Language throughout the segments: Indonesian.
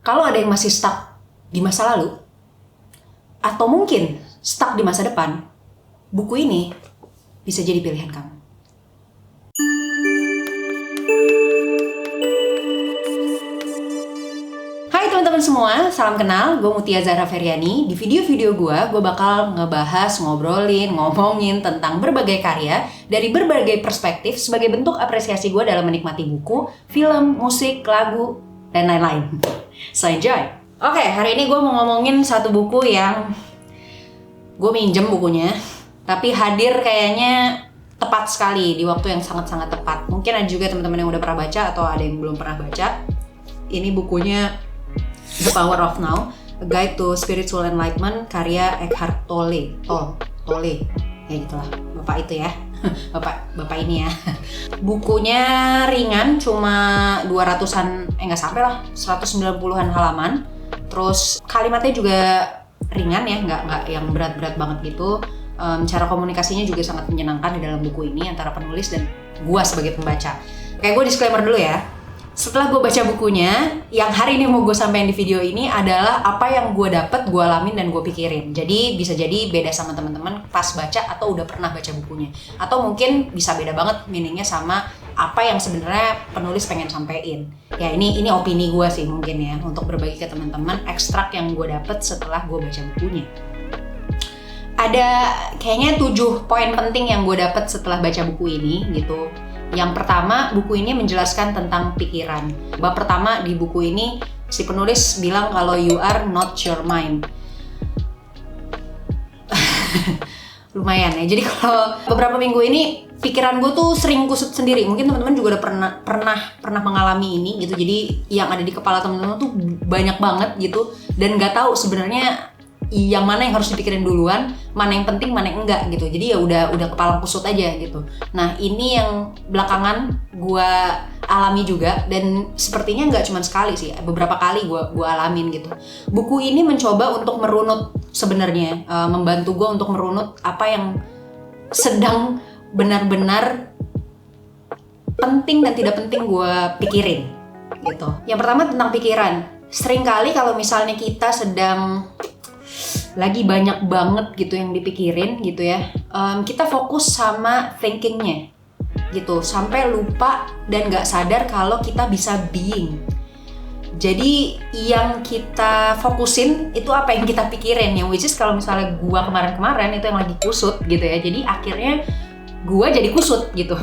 Kalau ada yang masih stuck di masa lalu, atau mungkin stuck di masa depan, buku ini bisa jadi pilihan kamu. Hai teman-teman semua, salam kenal, gue Mutia Zahra Feryani. Di video-video gue bakal ngebahas, ngomongin tentang berbagai karya dari berbagai perspektif sebagai bentuk apresiasi gue dalam menikmati buku, film, musik, lagu, dan lain-lain. So enjoy! Oke, hari ini gue mau ngomongin satu buku yang gue minjem bukunya, tapi hadir kayaknya tepat sekali di waktu yang sangat-sangat tepat. Mungkin ada juga teman-teman yang udah pernah baca atau ada yang belum pernah baca. Ini bukunya The Power of Now, A Guide to Spiritual Enlightenment, karya Eckhart Tolle. Ya gitulah, bapak itu ya. Bapak ini ya. Bukunya ringan, cuma 200-an, nggak sampai lah, 190-an halaman. Terus kalimatnya juga ringan ya, nggak yang berat-berat banget gitu. Cara komunikasinya juga sangat menyenangkan di dalam buku ini antara penulis dan gua sebagai pembaca. Kayak gue disclaimer dulu ya. Setelah gue baca bukunya, yang hari ini mau gue sampaikan di video ini adalah apa yang gue dapet, gue alamin dan gue pikirin. Jadi bisa jadi beda sama teman-teman pas baca atau udah pernah baca bukunya. Atau mungkin bisa beda banget meaningnya sama apa yang sebenarnya penulis pengen sampein. Ya ini opini gue sih mungkin ya, untuk berbagi ke teman-teman ekstrak yang gue dapet setelah gue baca bukunya. Ada kayaknya 7 poin penting yang gue dapet setelah baca buku ini gitu. Yang pertama, buku ini menjelaskan tentang pikiran. Bab pertama di buku ini, si penulis bilang kalau you are not your mind. Lumayan ya. Jadi kalau beberapa minggu ini pikiran gue tuh sering kusut sendiri. Mungkin teman-teman juga udah pernah mengalami ini gitu. Jadi yang ada di kepala teman-teman tuh banyak banget gitu, dan nggak tahu sebenarnya yang mana yang harus dipikirin duluan, mana yang penting, mana yang enggak gitu. Jadi ya udah kepala kusut aja gitu. Nah ini yang belakangan gue alami juga, dan sepertinya nggak cuma sekali sih, beberapa kali gue alamin gitu. Buku ini mencoba untuk merunut sebenarnya, membantu gue untuk merunut apa yang sedang benar-benar penting dan tidak penting gue pikirin gitu. Yang pertama tentang pikiran. Seringkali kalau misalnya kita sedang lagi banyak banget gitu yang dipikirin gitu ya, kita fokus sama thinkingnya gitu, sampai lupa dan gak sadar kalau kita bisa being. Jadi yang kita fokusin itu apa yang kita pikirin, yang which is kalau misalnya gua kemarin itu yang lagi kusut gitu ya, jadi akhirnya gua jadi kusut gitu.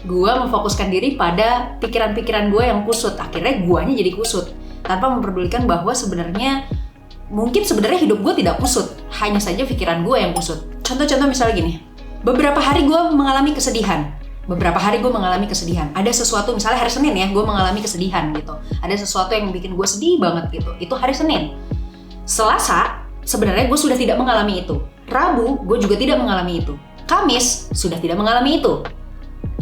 Gua memfokuskan diri pada pikiran-pikiran gua yang kusut, akhirnya guanya jadi kusut tanpa memperdulikan bahwa sebenarnya mungkin sebenarnya hidup gue tidak kusut, hanya saja pikiran gue yang kusut. Contoh misalnya gini, beberapa hari gue mengalami kesedihan. Ada sesuatu, misalnya hari Senin ya, gue mengalami kesedihan gitu. Ada sesuatu yang bikin gue sedih banget gitu. Itu hari Senin. Selasa, sebenarnya gue sudah tidak mengalami itu. Rabu, gue juga tidak mengalami itu. Kamis, sudah tidak mengalami itu.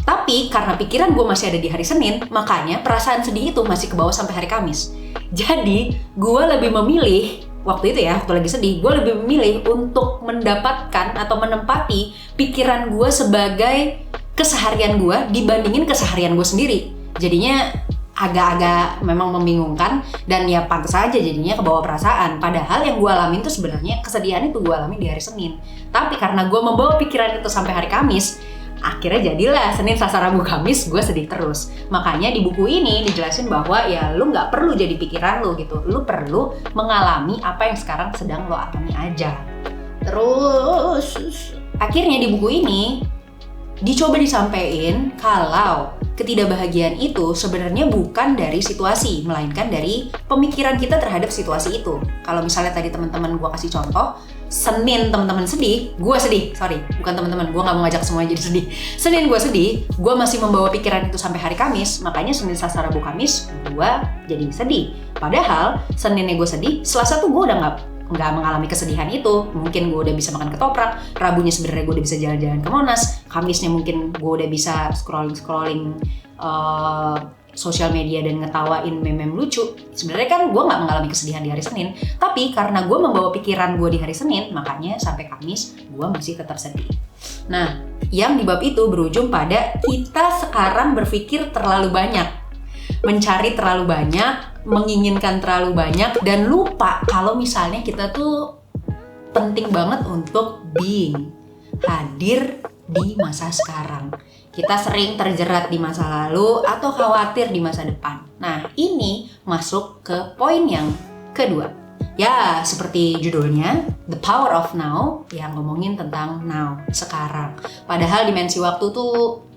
Tapi karena pikiran gue masih ada di hari Senin, makanya perasaan sedih itu masih kebawa sampai hari Kamis. Jadi, gue lebih memilih waktu itu ya, waktu lagi sedih, gue lebih memilih untuk mendapatkan atau menempati pikiran gue sebagai keseharian gue dibandingin keseharian gue sendiri. Jadinya agak-agak memang membingungkan, dan ya pantas aja jadinya kebawa perasaan. Padahal yang gue alamin tuh sebenarnya kesedihan itu gue alamin di hari Senin. Tapi karena gue membawa pikiran itu sampai hari Kamis, akhirnya jadilah Senin, Selasa, Rabu, Kamis gue sedih terus. Makanya di buku ini dijelasin bahwa ya lu gak perlu jadi pikiran lu gitu. Lu perlu mengalami apa yang sekarang sedang lo alami aja. Terus akhirnya di buku ini dicoba disampaikan kalau ketidakbahagiaan itu sebenarnya bukan dari situasi, melainkan dari pemikiran kita terhadap situasi itu. Kalau misalnya tadi teman-teman gue kasih contoh, Senin teman-teman sedih, gue sedih, bukan teman-teman, gue nggak mau ngajak semuanya jadi sedih. Senin gue sedih, gue masih membawa pikiran itu sampai hari Kamis, makanya Senin, Selasa, Rabu, Kamis gue jadi sedih. Padahal Seninnya gue sedih, Selasa tuh gue udah nggak mengalami kesedihan itu. Mungkin gue udah bisa makan ketoprak, Rabunya sebenarnya gue udah bisa jalan-jalan ke Monas, Kamisnya mungkin gue udah bisa scrolling sosial media dan ngetawain meme-meme lucu. Sebenarnya kan gue nggak mengalami kesedihan di hari Senin, tapi karena gue membawa pikiran gue di hari Senin, makanya sampai Kamis gue masih tetap sedih. Nah, yang di bab itu berujung pada kita sekarang berpikir terlalu banyak, mencari terlalu banyak, menginginkan terlalu banyak dan lupa kalau misalnya kita tuh penting banget untuk being, hadir di masa sekarang. Kita sering terjerat di masa lalu atau khawatir di masa depan. Nah, ini masuk ke poin yang kedua. Ya, seperti judulnya, The Power of Now, yang ngomongin tentang now, sekarang. Padahal dimensi waktu tuh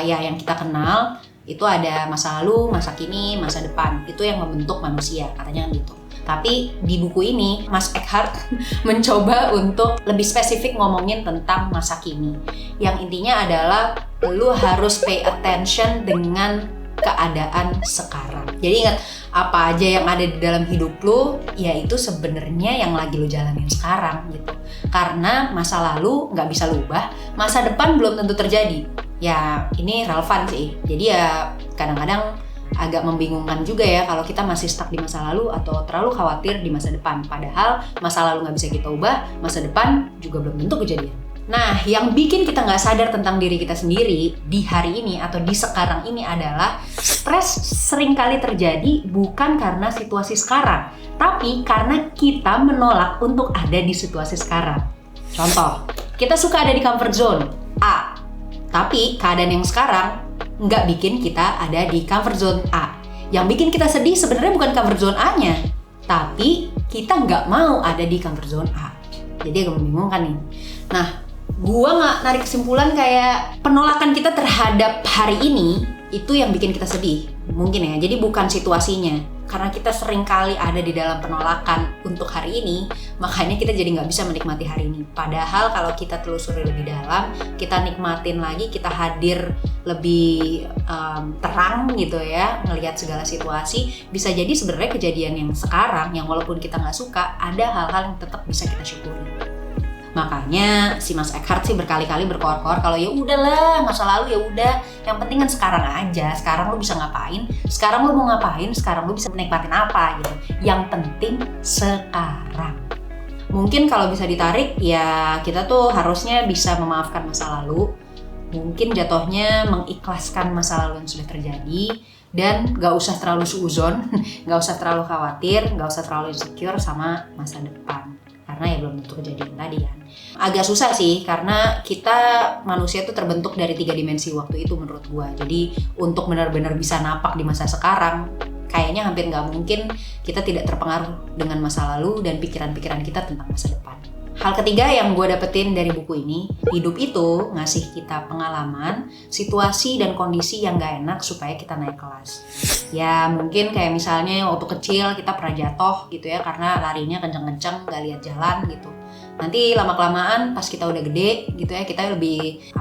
ya yang kita kenal itu ada masa lalu, masa kini, masa depan. Itu yang membentuk manusia, katanya gitu. Tapi di buku ini, Mas Eckhart mencoba untuk lebih spesifik ngomongin tentang masa kini. Yang intinya adalah lu harus pay attention dengan keadaan sekarang. Jadi ingat, apa aja yang ada di dalam hidup lu, ya itu sebenarnya yang lagi lu jalanin sekarang gitu. Karena masa lalu nggak bisa lu ubah, masa depan belum tentu terjadi. Ya ini relevan sih. Jadi ya kadang-kadang agak membingungkan juga ya kalau kita masih stuck di masa lalu atau terlalu khawatir di masa depan. Padahal masa lalu nggak bisa kita ubah, masa depan juga belum tentu kejadian. Nah, yang bikin kita nggak sadar tentang diri kita sendiri di hari ini atau di sekarang ini adalah stres seringkali terjadi bukan karena situasi sekarang, tapi karena kita menolak untuk ada di situasi sekarang. Contoh, kita suka ada di comfort zone A, tapi keadaan yang sekarang nggak bikin kita ada di comfort zone A. Yang bikin kita sedih sebenarnya bukan comfort zone A-nya, tapi kita nggak mau ada di comfort zone A. Jadi agak membingungkan nih. Nah, gua nggak narik kesimpulan kayak penolakan kita terhadap hari ini itu yang bikin kita sedih. Mungkin ya, jadi bukan situasinya. Karena kita sering kali ada di dalam penolakan untuk hari ini, makanya kita jadi nggak bisa menikmati hari ini. Padahal kalau kita telusuri lebih dalam, kita nikmatin lagi, kita hadir lebih terang gitu ya, ngelihat segala situasi, bisa jadi sebenarnya kejadian yang sekarang, yang walaupun kita nggak suka, ada hal-hal yang tetap bisa kita syukuri. Makanya si Mas Eckhart sih berkali-kali berkoar-koar kalau ya udahlah, masa lalu ya udah, yang penting kan sekarang aja. Sekarang lu bisa ngapain? Sekarang lu mau ngapain? Sekarang lu bisa menikmatin apa gitu. Yang penting sekarang. Mungkin kalau bisa ditarik ya kita tuh harusnya bisa memaafkan masa lalu. Mungkin jatuhnya mengikhlaskan masa lalu yang sudah terjadi dan gak usah terlalu suuzon, gak usah terlalu khawatir, gak usah terlalu insecure sama masa depan. Karena ya belum tentu kejadian tadi kan. Agak susah sih karena kita manusia itu terbentuk dari 3 dimensi waktu itu menurut gua. Jadi untuk benar-benar bisa napak di masa sekarang kayaknya hampir nggak mungkin kita tidak terpengaruh dengan masa lalu dan pikiran-pikiran kita tentang masa depan. Hal ketiga yang gue dapetin dari buku ini, hidup itu ngasih kita pengalaman, situasi dan kondisi yang gak enak supaya kita naik kelas. Ya mungkin kayak misalnya waktu kecil kita pernah jatuh gitu ya karena larinya kenceng-kenceng, gak lihat jalan gitu. Nanti lama-kelamaan pas kita udah gede gitu ya, kita lebih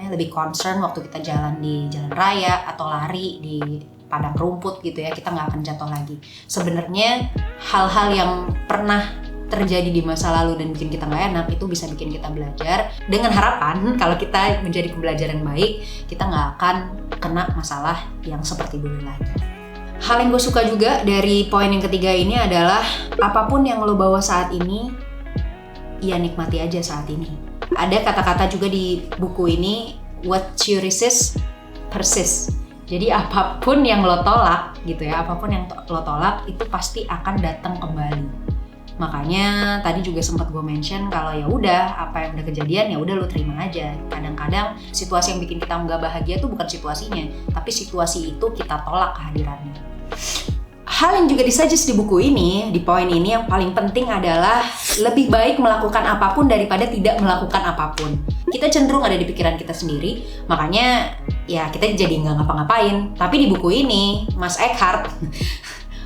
lebih concern waktu kita jalan di jalan raya atau lari di padang rumput gitu ya, kita gak akan jatuh lagi. Sebenarnya hal-hal yang pernah terjadi di masa lalu dan bikin kita nggak enak itu bisa bikin kita belajar dengan harapan kalau kita menjadi pembelajar yang baik, kita nggak akan kena masalah yang seperti dulu lagi. Hal yang gue suka juga dari poin yang ketiga ini adalah apapun yang lo bawa saat ini, ya nikmati aja saat ini. Ada kata-kata juga di buku ini, what you resist persists. Jadi apapun yang lo tolak gitu ya, apapun yang lo tolak itu pasti akan datang kembali. Makanya tadi juga sempat gue mention kalau ya udah apa yang udah kejadian ya udah lo terima aja. Kadang-kadang situasi yang bikin kita nggak bahagia tuh bukan situasinya, tapi situasi itu kita tolak kehadirannya. Hal yang juga disuggest di buku ini, di poin ini yang paling penting adalah lebih baik melakukan apapun daripada tidak melakukan apapun. Kita cenderung ada di pikiran kita sendiri, makanya ya kita jadi nggak ngapa-ngapain. Tapi di buku ini Mas Eckhart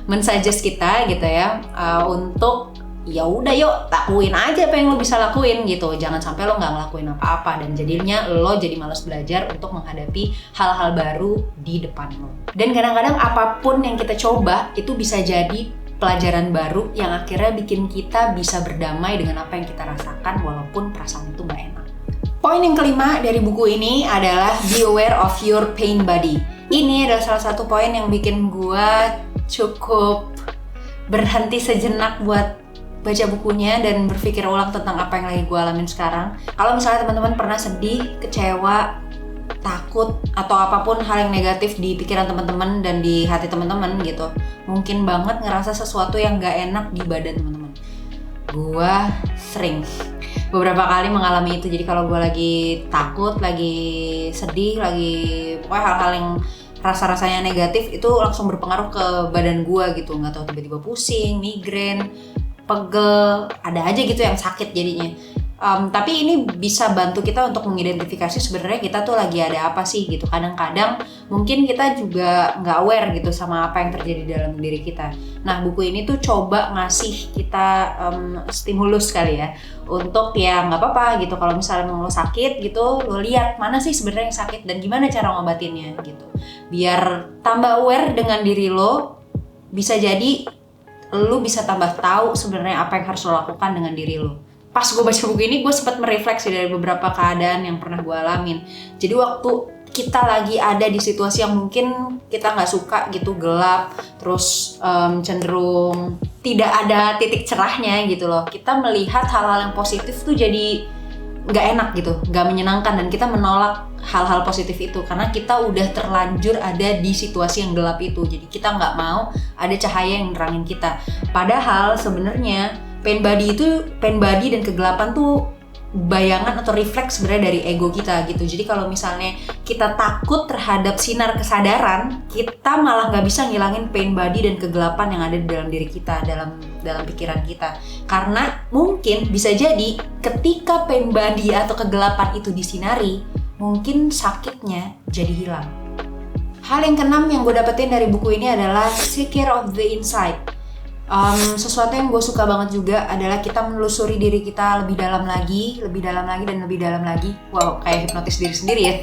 mensuggest kita gitu ya untuk ya udah yuk lakuin aja apa yang lo bisa lakuin gitu, jangan sampai lo nggak ngelakuin apa-apa dan jadinya lo jadi malas belajar untuk menghadapi hal-hal baru di depan lo. Dan kadang-kadang apapun yang kita coba itu bisa jadi pelajaran baru yang akhirnya bikin kita bisa berdamai dengan apa yang kita rasakan walaupun perasaan itu nggak enak. Poin yang kelima dari buku ini adalah be aware of your pain body. Ini adalah salah satu poin yang bikin gue cukup berhenti sejenak buat baca bukunya dan berpikir ulang tentang apa yang lagi gue alamin sekarang. Kalau misalnya teman-teman pernah sedih, kecewa, takut atau apapun hal yang negatif di pikiran teman-teman dan di hati teman-teman gitu, mungkin banget ngerasa sesuatu yang gak enak di badan teman-teman. Gua sering beberapa kali mengalami itu. Jadi kalau gue lagi takut, lagi sedih, lagi pokoknya hal-hal yang rasa-rasanya negatif itu langsung berpengaruh ke badan gue gitu. Nggak tahu, tiba-tiba pusing, migrain, pegel, ada aja gitu yang sakit jadinya. Tapi ini bisa bantu kita untuk mengidentifikasi sebenarnya kita tuh lagi ada apa sih gitu. Kadang-kadang mungkin kita juga nggak aware gitu sama apa yang terjadi dalam diri kita. Nah, buku ini tuh coba ngasih kita stimulus kali ya, untuk ya nggak apa-apa gitu kalau misalnya lo sakit gitu, lo lihat mana sih sebenarnya yang sakit dan gimana cara ngobatinnya gitu. Biar tambah aware dengan diri lo, bisa jadi lo bisa tambah tahu sebenarnya apa yang harus lo lakukan dengan diri lo. Pas gue baca buku ini, gue sempat merefleksi dari beberapa keadaan yang pernah gue alamin. Jadi waktu kita lagi ada di situasi yang mungkin kita nggak suka gitu, gelap, terus cenderung tidak ada titik cerahnya gitu loh. Kita melihat hal-hal yang positif tuh jadi nggak enak gitu, nggak menyenangkan, dan kita menolak hal-hal positif itu karena kita udah terlanjur ada di situasi yang gelap itu. Jadi kita nggak mau ada cahaya yang nerangin kita. Padahal sebenarnya pain body dan kegelapan tuh bayangan atau refleks sebenarnya dari ego kita gitu. Jadi kalau misalnya kita takut terhadap sinar kesadaran, kita malah nggak bisa ngilangin pain body dan kegelapan yang ada di dalam diri kita, dalam pikiran kita. Karena mungkin bisa jadi ketika pain body atau kegelapan itu disinari, mungkin sakitnya jadi hilang. Hal yang keenam yang gue dapetin dari buku ini adalah take care of the inside. Sesuatu yang gue suka banget juga adalah kita menelusuri diri kita lebih dalam lagi, dan lebih dalam lagi. Wow, kayak hipnotis diri sendiri ya.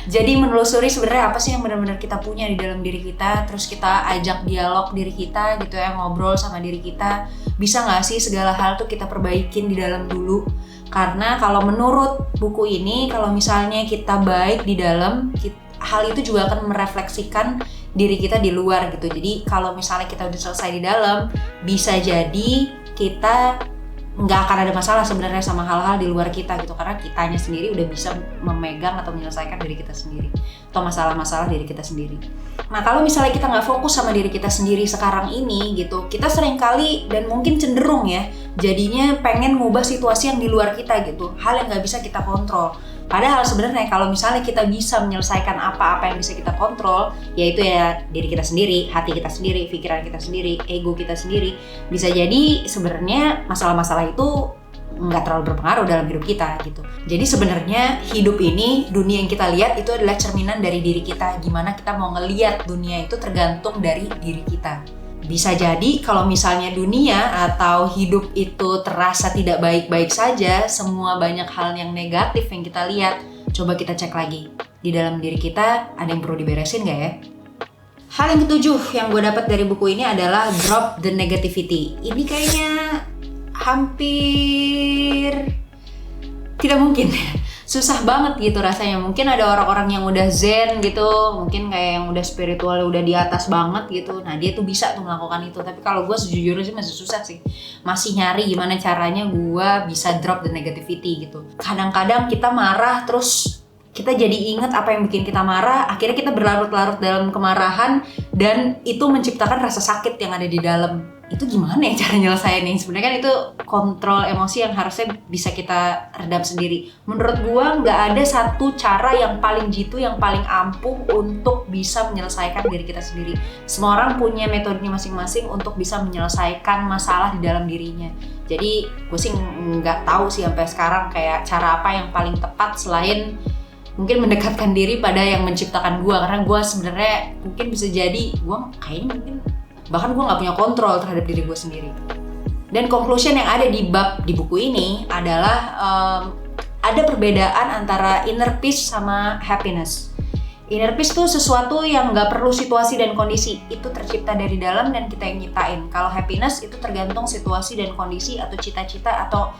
Jadi menelusuri sebenarnya apa sih yang benar-benar kita punya di dalam diri kita, terus kita ajak dialog diri kita gitu ya, ngobrol sama diri kita. Bisa nggak sih segala hal tuh kita perbaikin di dalam dulu? Karena kalau menurut buku ini, kalau misalnya kita baik di dalam, hal itu juga akan merefleksikan diri kita di luar gitu. Jadi kalau misalnya kita udah selesai di dalam, bisa jadi kita nggak akan ada masalah sebenarnya sama hal-hal di luar kita gitu, karena kitanya sendiri udah bisa memegang atau menyelesaikan diri kita sendiri atau masalah-masalah diri kita sendiri. Nah, kalau misalnya kita nggak fokus sama diri kita sendiri sekarang ini gitu, kita seringkali dan mungkin cenderung ya jadinya pengen ngubah situasi yang di luar kita gitu, hal yang nggak bisa kita kontrol. Padahal sebenarnya kalau misalnya kita bisa menyelesaikan apa-apa yang bisa kita kontrol, yaitu ya diri kita sendiri, hati kita sendiri, pikiran kita sendiri, ego kita sendiri, bisa jadi sebenarnya masalah-masalah itu nggak terlalu berpengaruh dalam hidup kita gitu. Jadi sebenarnya hidup ini, dunia yang kita lihat itu adalah cerminan dari diri kita. Gimana kita mau ngelihat dunia itu tergantung dari diri kita. Bisa jadi kalau misalnya dunia atau hidup itu terasa tidak baik-baik saja, semua banyak hal yang negatif yang kita lihat, coba kita cek lagi. Di dalam diri kita ada yang perlu diberesin gak ya? Hal yang ketujuh yang gue dapat dari buku ini adalah drop the negativity. Ini kayaknya hampir tidak mungkin. Susah banget gitu rasanya. Mungkin ada orang-orang yang udah zen gitu, mungkin kayak yang udah spiritual, udah di atas banget gitu. Nah, dia tuh bisa tuh melakukan itu. Tapi kalau gue sejujurnya sih masih susah sih. Masih nyari gimana caranya gue bisa drop the negativity gitu. Kadang-kadang kita marah terus kita jadi inget apa yang bikin kita marah, akhirnya kita berlarut-larut dalam kemarahan dan itu menciptakan rasa sakit yang ada di dalam. Itu gimana ya cara nyelesainnya? Sebenarnya kan itu kontrol emosi yang harusnya bisa kita redam sendiri. Menurut gua nggak ada satu cara yang paling jitu, yang paling ampuh untuk bisa menyelesaikan diri kita sendiri. Semua orang punya metodenya masing-masing untuk bisa menyelesaikan masalah di dalam dirinya. Jadi gue sih nggak tahu sih sampai sekarang kayak cara apa yang paling tepat selain mungkin mendekatkan diri pada yang menciptakan gue, karena gue sebenarnya mungkin bisa jadi gue kayaknya mungkin bahkan gue nggak punya kontrol terhadap diri gue sendiri. Dan conclusion yang ada di bab di buku ini adalah ada perbedaan antara inner peace sama happiness. Inner peace tuh sesuatu yang nggak perlu situasi dan kondisi, itu tercipta dari dalam dan kita yang nyiptain. Kalau happiness itu tergantung situasi dan kondisi atau cita-cita atau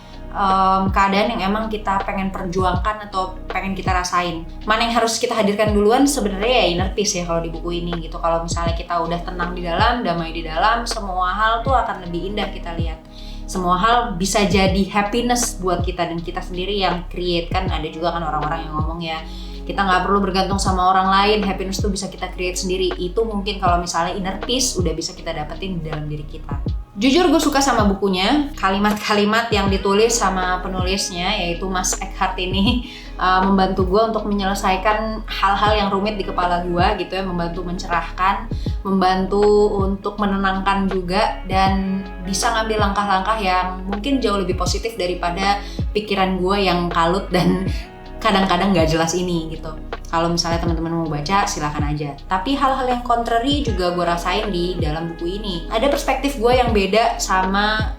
keadaan yang emang kita pengen perjuangkan atau pengen kita rasain. Mana yang harus kita hadirkan duluan? Sebenarnya ya inner peace ya kalau di buku ini gitu. Kalau misalnya kita udah tenang di dalam, damai di dalam, semua hal tuh akan lebih indah kita lihat. Semua hal bisa jadi happiness buat kita dan kita sendiri yang create kan. Ada juga kan orang-orang yang ngomong ya, Kita nggak perlu bergantung sama orang lain, happiness tuh bisa kita create sendiri. Itu mungkin kalau misalnya inner peace udah bisa kita dapetin di dalam diri kita. Jujur gue suka sama bukunya, kalimat-kalimat yang ditulis sama penulisnya yaitu Mas Eckhart ini membantu gue untuk menyelesaikan hal-hal yang rumit di kepala gue gitu ya, membantu mencerahkan, membantu untuk menenangkan juga, dan bisa ngambil langkah-langkah yang mungkin jauh lebih positif daripada pikiran gue yang kalut dan kadang-kadang gak jelas ini gitu. Kalau misalnya teman-teman mau baca, silakan aja. Tapi hal-hal yang contrary juga gue rasain di dalam buku ini. Ada perspektif gue yang beda sama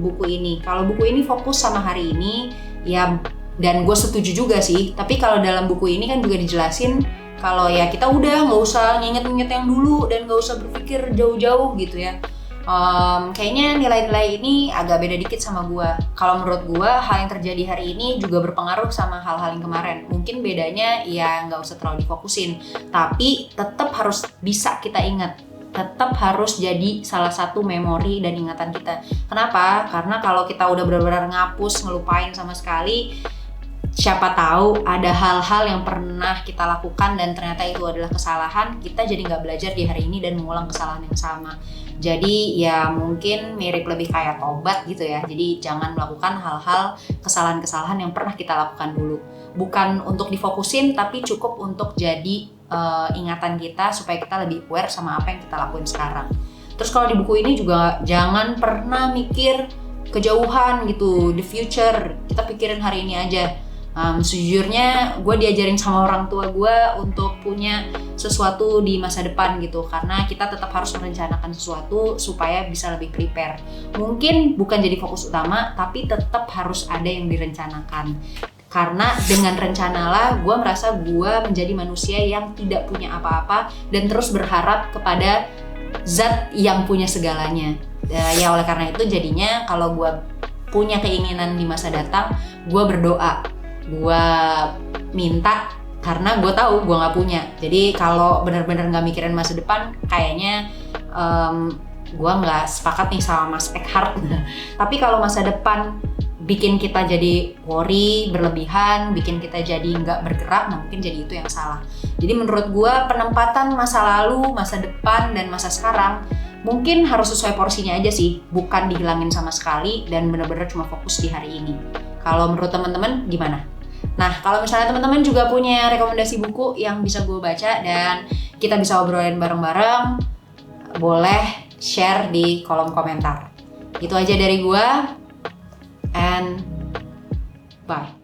buku ini. Kalau buku ini fokus sama hari ini, ya, dan gue setuju juga sih. Tapi kalau dalam buku ini kan juga dijelasin kalau ya kita udah nggak usah nginget-nginget yang dulu dan nggak usah berpikir jauh-jauh gitu ya. Kayaknya nilai-nilai ini agak beda dikit sama gue. Kalau menurut gue, hal yang terjadi hari ini juga berpengaruh sama hal-hal yang kemarin. Mungkin bedanya ya nggak usah terlalu difokusin, tapi tetap harus bisa kita ingat, tetap harus jadi salah satu memori dan ingatan kita. Kenapa? Karena kalau kita udah benar-benar ngapus, ngelupain sama sekali, siapa tahu ada hal-hal yang pernah kita lakukan dan ternyata itu adalah kesalahan, kita jadi nggak belajar di hari ini dan mengulang kesalahan yang sama. Jadi ya mungkin mirip lebih kayak tobat gitu ya. Jadi jangan melakukan hal-hal, kesalahan-kesalahan yang pernah kita lakukan dulu. Bukan untuk difokusin, tapi cukup untuk jadi ingatan kita supaya kita lebih aware sama apa yang kita lakuin sekarang. Terus kalau di buku ini juga jangan pernah mikir kejauhan gitu, the future. Kita pikirin hari ini aja. Sejujurnya gue diajarin sama orang tua gue untuk punya sesuatu di masa depan gitu, karena kita tetap harus merencanakan sesuatu supaya bisa lebih prepare. Mungkin bukan jadi fokus utama, tapi tetap harus ada yang direncanakan. Karena dengan rencanalah gue merasa gue menjadi manusia yang tidak punya apa-apa dan terus berharap kepada zat yang punya segalanya. Ya oleh karena itu jadinya kalau gue punya keinginan di masa datang, gue berdoa, gue minta, karena gue tahu gue nggak punya. Jadi kalau benar-benar nggak mikirin masa depan, kayaknya gue nggak sepakat nih sama Mas Eckhart. Tapi kalau masa depan bikin kita jadi worry berlebihan, bikin kita jadi nggak bergerak, nah mungkin jadi itu yang salah. Jadi menurut gue penempatan masa lalu, masa depan, dan masa sekarang mungkin harus sesuai porsinya aja sih, bukan dihilangin sama sekali dan benar-benar cuma fokus di hari ini. Kalau menurut teman-teman gimana? Nah, kalau misalnya teman-teman juga punya rekomendasi buku yang bisa gue baca dan kita bisa obrolin bareng-bareng, boleh share di kolom komentar. Itu aja dari gue, and bye.